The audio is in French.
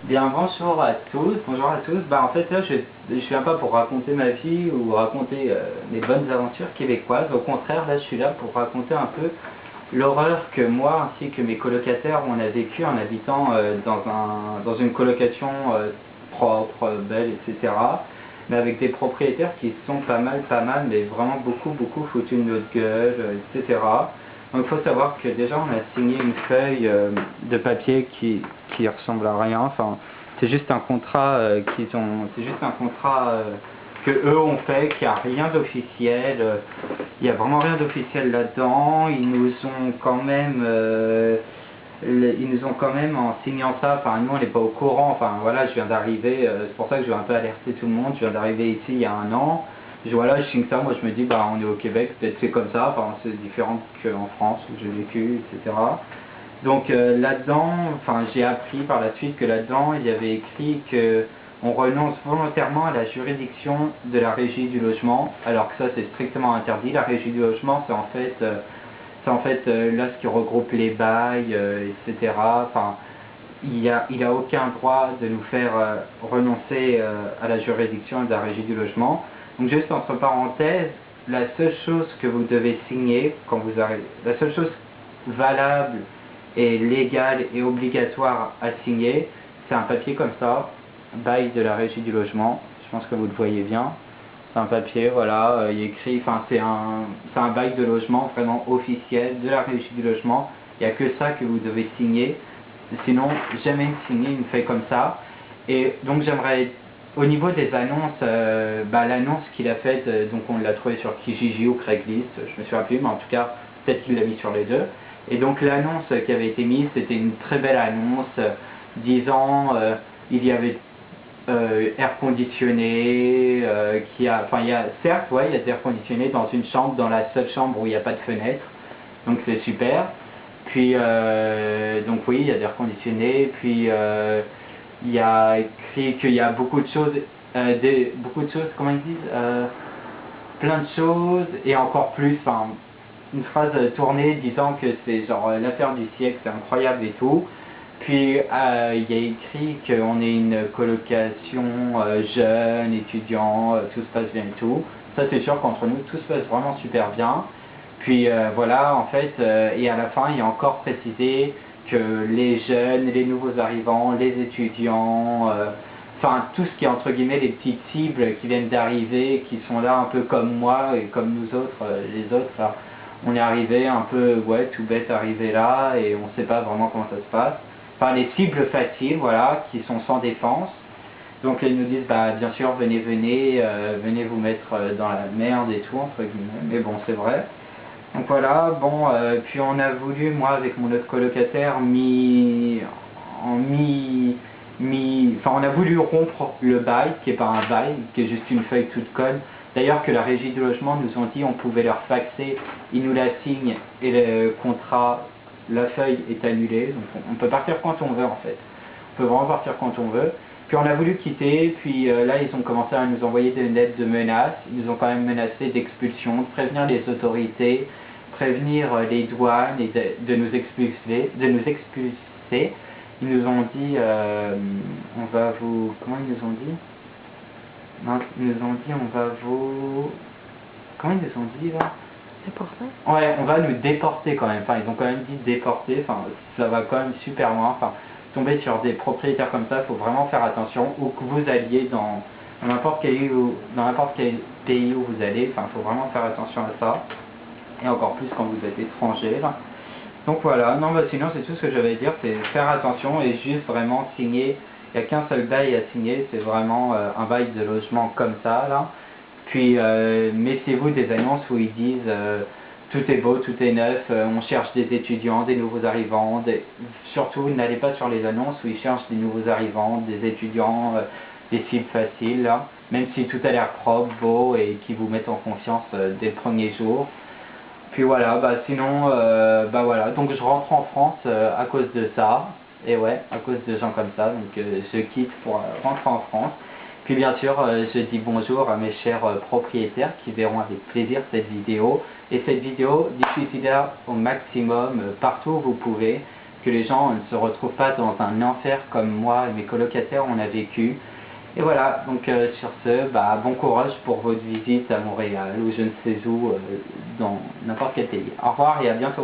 Bien, bonjour à tous, bonjour à tous. En fait, là, je viens pas pour raconter ma vie ou raconter mes bonnes aventures québécoises. Au contraire, là, je suis là pour raconter un peu l'horreur que moi ainsi que mes colocataires on a vécu en habitant dans une colocation propre, belle, etc. Mais avec des propriétaires qui sont pas mal, mais vraiment beaucoup foutu de notre gueule, etc. Donc il faut savoir que déjà on a signé une feuille de papier qui ressemble à rien. Enfin, c'est juste un contrat c'est juste un contrat que eux ont fait, qui a rien d'officiel. Il y a vraiment rien d'officiel là-dedans. Ils nous ont quand même en signant ça. Enfin, nous on n'est pas au courant. Enfin voilà, je viens d'arriver. C'est pour ça que je vais un peu alerter tout le monde. Je viens d'arriver ici il y a un an. Voilà, je signe ça, moi je me dis, on est au Québec, peut-être c'est comme ça, enfin, c'est différent qu'en France où j'ai vécu, etc. Donc là-dedans, enfin, j'ai appris par la suite que là-dedans, il y avait écrit que on renonce volontairement à la juridiction de la régie du logement, alors que ça c'est strictement interdit. La régie du logement, c'est en fait là ce qui regroupe les bails, etc. Enfin, il a aucun droit de nous faire renoncer à la juridiction de la régie du logement. Donc juste entre parenthèses, la seule chose que vous devez signer quand vous arrivez, la seule chose valable et légale et obligatoire à signer, c'est un papier comme ça, bail de la régie du logement. Je pense que vous le voyez bien. C'est un papier, voilà, il est écrit, enfin c'est un bail de logement vraiment officiel de la régie du logement. Il n'y a que ça que vous devez signer. Sinon, jamais signer une feuille comme ça. Et donc j'aimerais, au niveau des annonces, l'annonce qu'il a faite, donc on l'a trouvé sur Kijiji ou Craigslist, je me suis rappelé, mais en tout cas, peut-être qu'il l'a mis sur les deux. Et donc l'annonce qui avait été mise, c'était une très belle annonce, disant, il y avait air conditionné, certes, ouais, il y a des air conditionné dans une chambre, dans la seule chambre où il n'y a pas de fenêtre, donc c'est super. Puis, donc oui, il y a des air conditionné, puis il y a écrit qu'il y a beaucoup de choses, comment ils disent, plein de choses, et encore plus, enfin, une phrase tournée disant que c'est genre l'affaire du siècle, c'est incroyable et tout. Puis il y a écrit qu'on est une colocation jeune, étudiant, tout se passe bien et tout. Ça c'est sûr qu'entre nous tout se passe vraiment super bien. Puis voilà, en fait, et à la fin il y a encore précisé que les jeunes, les nouveaux arrivants, les étudiants, enfin tout ce qui est entre guillemets les petites cibles qui viennent d'arriver, qui sont là un peu comme moi et comme nous autres, les autres, là, on est arrivé un peu, ouais, tout bête arrivé là et on sait pas vraiment comment ça se passe. Enfin les cibles faciles, voilà, qui sont sans défense. Donc ils nous disent, bien sûr, venez vous mettre dans la merde et tout, entre guillemets, mais bon, c'est vrai. Donc voilà, bon, puis on a voulu, moi avec mon autre colocataire, enfin on a voulu rompre le bail, qui est pas un bail, qui est juste une feuille toute conne. D'ailleurs que la régie du logement nous ont dit on pouvait leur faxer, ils nous la signent et le contrat, la feuille est annulée, donc on peut partir quand on veut en fait. On peut vraiment partir quand on veut. Puis on a voulu quitter, puis là ils ont commencé à nous envoyer des lettres de menaces, ils nous ont quand même menacé d'expulsion, de prévenir les autorités, prévenir les douanes et de nous expulser, Ils nous ont dit, on va vous, comment ils nous ont dit? Non, ils nous ont dit, on va vous, comment ils nous ont dit là? Déporté? Ouais, on va nous déporter quand même. Enfin, ils ont quand même dit déporter. Enfin, ça va quand même super loin. Enfin, tomber sur des propriétaires comme ça, il faut vraiment faire attention. Où que vous alliez dans n'importe quel pays où vous allez, enfin, il faut vraiment faire attention à ça. Et encore plus quand vous êtes étranger. Là. Donc voilà. Non, sinon c'est tout ce que j'avais à dire, c'est faire attention et juste vraiment signer. Il n'y a qu'un seul bail à signer, c'est vraiment un bail de logement comme ça là. Puis méfiez-vous des annonces où ils disent tout est beau, tout est neuf, on cherche des étudiants, des nouveaux arrivants. Surtout n'allez pas sur les annonces où ils cherchent des nouveaux arrivants, des étudiants, des cibles faciles, là. Même si tout a l'air propre, beau et qui vous mettent en confiance dès le premier jour. Puis voilà, sinon, voilà, donc je rentre en France à cause de ça, et ouais, à cause de gens comme ça, donc je quitte pour rentrer en France. Puis bien sûr, je dis bonjour à mes chers propriétaires qui verront avec plaisir cette vidéo. Et cette vidéo, diffusez-la au maximum partout où vous pouvez, que les gens ne se retrouvent pas dans un enfer comme moi et mes colocataires on a vécu. Et voilà, donc sur ce, bon courage pour votre visite à Montréal ou je ne sais où, dans n'importe quel pays. Au revoir et à bientôt.